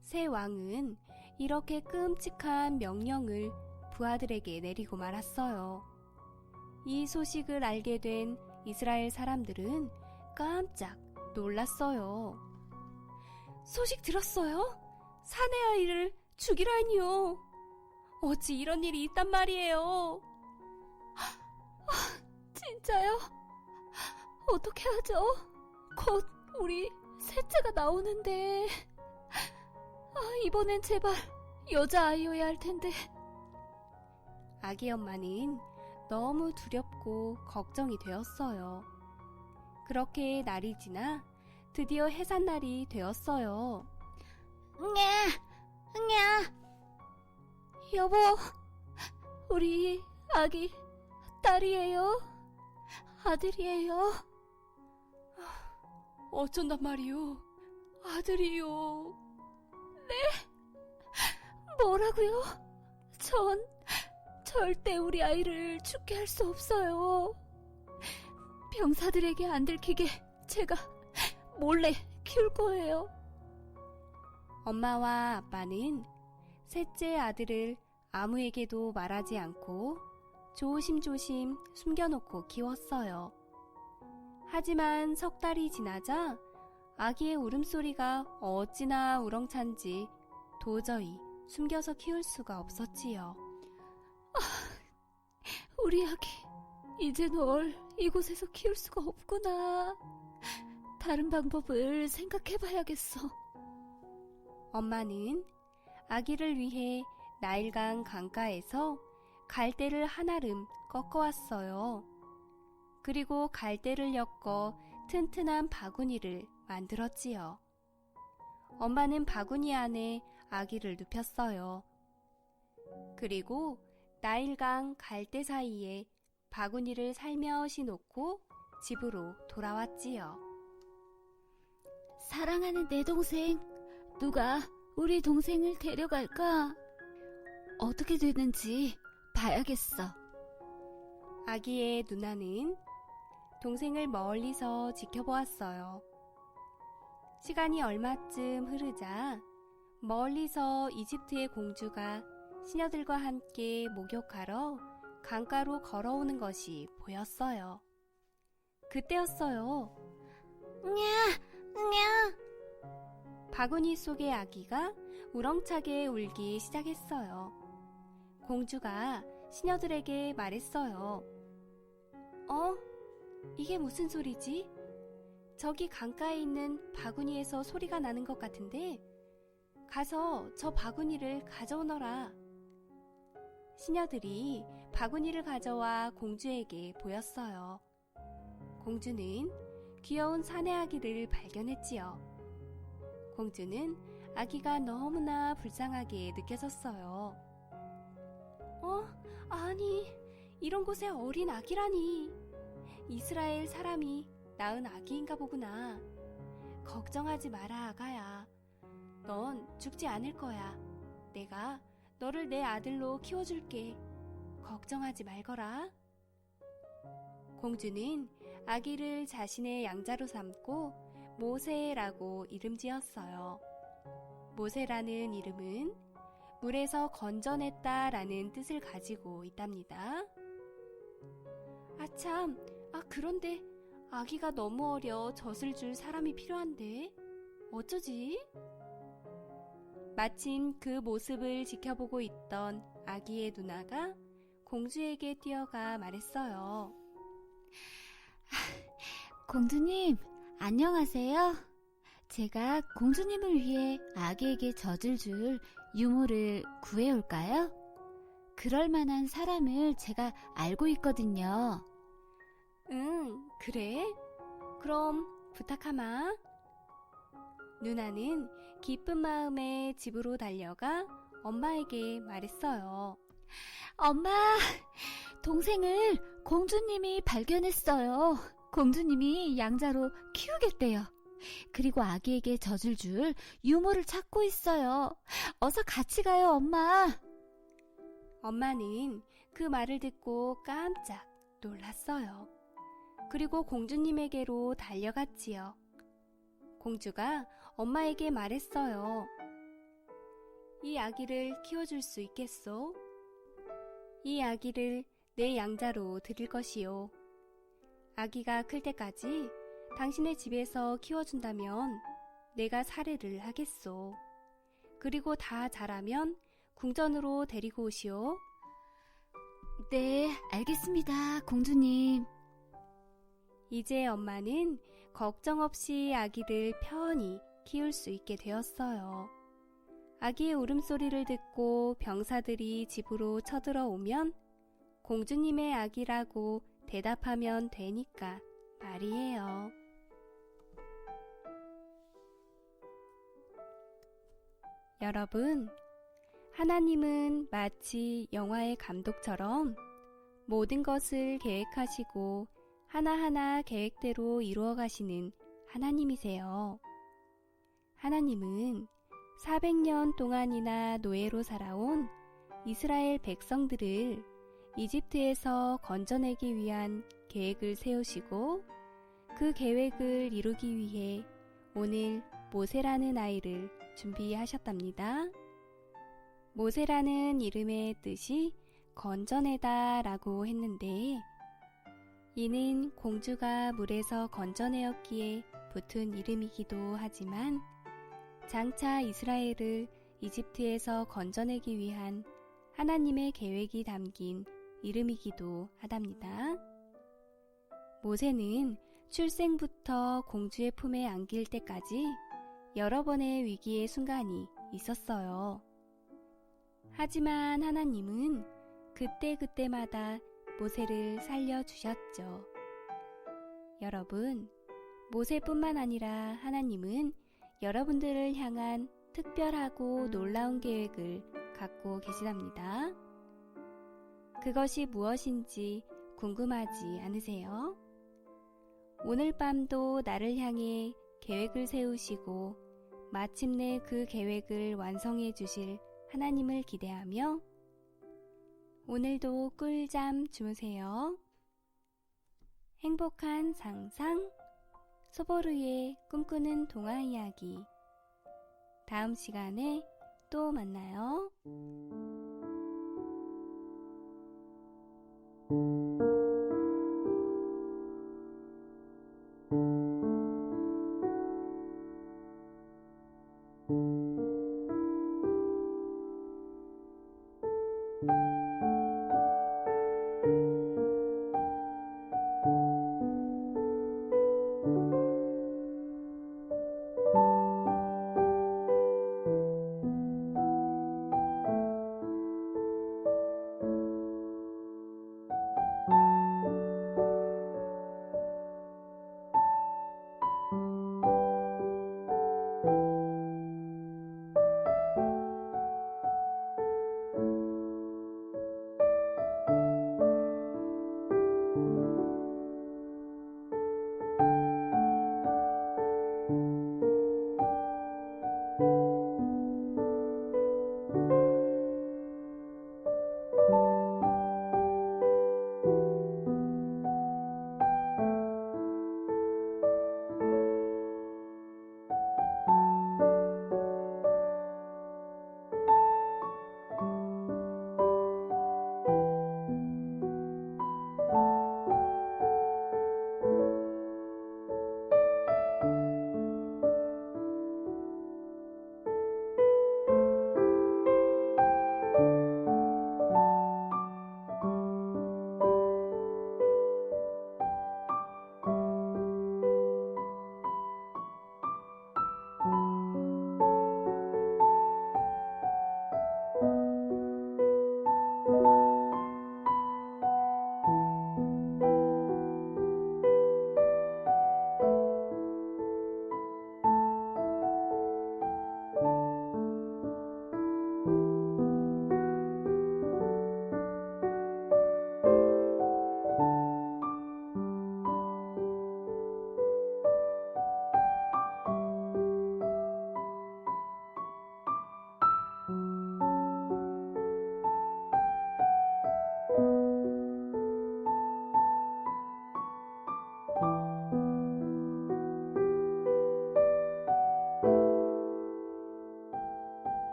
새 왕은 이렇게 끔찍한 명령을 부하들에게 내리고 말았어요. 이 소식을 알게 된 이스라엘 사람들은 깜짝 놀랐어요. 소식 들었어요? 사내 아이를 죽이라니요. 어찌 이런 일이 있단 말이에요. 진짜요? 어떻게 하죠? 곧 우리 셋째가 나오는데. 이번엔 제발 여자아이여야 할 텐데. 아기 엄마는 너무 두렵고 걱정이 되었어요. 그렇게 날이 지나 드디어 해산날이 되었어요. 응야. 여보, 우리 아기 딸이에요? 아들이에요? 어쩐단 말이요? 아들이요. 뭐라고요? 전 절대 우리 아이를 죽게 할 수 없어요. 병사들에게 안 들키게 제가 몰래 키울 거예요. 엄마와 아빠는 셋째 아들을 아무에게도 말하지 않고 조심조심 숨겨놓고 키웠어요. 하지만 석 달이 지나자 아기의 울음소리가 어찌나 우렁찬지 도저히 숨겨서 키울 수가 없었지요. 우리 아기, 이제 널 이곳에서 키울 수가 없구나. 다른 방법을 생각해봐야겠어. 엄마는 아기를 위해 나일강 강가에서 갈대를 한아름 꺾어왔어요. 그리고 갈대를 엮어 튼튼한 바구니를 만들었지요. 엄마는 바구니 안에 아기를 눕혔어요. 그리고 나일강 갈대 사이에 바구니를 살며시 놓고 집으로 돌아왔지요. 사랑하는 내 동생, 누가 우리 동생을 데려갈까? 어떻게 되는지 봐야겠어. 아기의 누나는 동생을 멀리서 지켜보았어요. 시간이 얼마쯤 흐르자 멀리서 이집트의 공주가 시녀들과 함께 목욕하러 강가로 걸어오는 것이 보였어요. 그때였어요. 응야. 바구니 속의 아기가 우렁차게 울기 시작했어요. 공주가 시녀들에게 말했어요. 이게 무슨 소리지? 저기 강가에 있는 바구니에서 소리가 나는 것 같은데 가서 저 바구니를 가져오너라. 시녀들이 바구니를 가져와 공주에게 보였어요. 공주는 귀여운 사내 아기를 발견했지요. 공주는 아기가 너무나 불쌍하게 느껴졌어요. 아니, 이런 곳에 어린 아기라니. 이스라엘 사람이 낳은 아기인가 보구나. 걱정하지 마라, 아가야. 넌 죽지 않을 거야. 내가 너를 내 아들로 키워줄게. 걱정하지 말거라. 공주는 아기를 자신의 양자로 삼고 모세라고 이름 지었어요. 모세라는 이름은 물에서 건져냈다라는 뜻을 가지고 있답니다. 아참, 그런데 아기가 너무 어려 젖을 줄 사람이 필요한데 어쩌지? 마침 그 모습을 지켜보고 있던 아기의 누나가 공주에게 뛰어가 말했어요. 공주님, 안녕하세요. 제가 공주님을 위해 아기에게 젖을 줄 유모를 구해올까요? 그럴 만한 사람을 제가 알고 있거든요. 응, 그래? 그럼 부탁하마. 누나는 기쁜 마음에 집으로 달려가 엄마에게 말했어요. 엄마, 동생을 공주님이 발견했어요. 공주님이 양자로 키우겠대요. 그리고 아기에게 젖을 줄 유모를 찾고 있어요. 어서 같이 가요, 엄마. 엄마는 그 말을 듣고 깜짝 놀랐어요. 그리고 공주님에게로 달려갔지요. 공주가 엄마에게 말했어요. 이 아기를 키워줄 수 있겠소? 이 아기를 내 양자로 드릴 것이요. 아기가 클 때까지 당신의 집에서 키워준다면 내가 살해를 하겠소. 그리고 다 자라면 궁전으로 데리고 오시오. 네, 알겠습니다, 공주님. 이제 엄마는 걱정 없이 아기를 편히 키울 수 있게 되었어요. 아기의 울음소리를 듣고 병사들이 집으로 쳐들어오면 공주님의 아기라고 대답하면 되니까 말이에요. 여러분, 하나님은 마치 영화의 감독처럼 모든 것을 계획하시고 하나하나 계획대로 이루어 가시는 하나님이세요. 하나님은 400년 동안이나 노예로 살아온 이스라엘 백성들을 이집트에서 건져내기 위한 계획을 세우시고 그 계획을 이루기 위해 오늘 모세라는 아이를 준비하셨답니다. 모세라는 이름의 뜻이 건져내다 라고 했는데 이는 공주가 물에서 건져내었기에 붙은 이름이기도 하지만 장차 이스라엘을 이집트에서 건져내기 위한 하나님의 계획이 담긴 이름이기도 하답니다. 모세는 출생부터 공주의 품에 안길 때까지 여러 번의 위기의 순간이 있었어요. 하지만 하나님은 그때그때마다 모세를 살려주셨죠. 여러분, 모세뿐만 아니라 하나님은 여러분들을 향한 특별하고 놀라운 계획을 갖고 계시답니다. 그것이 무엇인지 궁금하지 않으세요? 오늘 밤도 나를 향해 계획을 세우시고 마침내 그 계획을 완성해 주실 하나님을 기대하며 오늘도 꿀잠 주무세요. 행복한 상상, 소보루의 꿈꾸는 동화 이야기. 다음 시간에 또 만나요.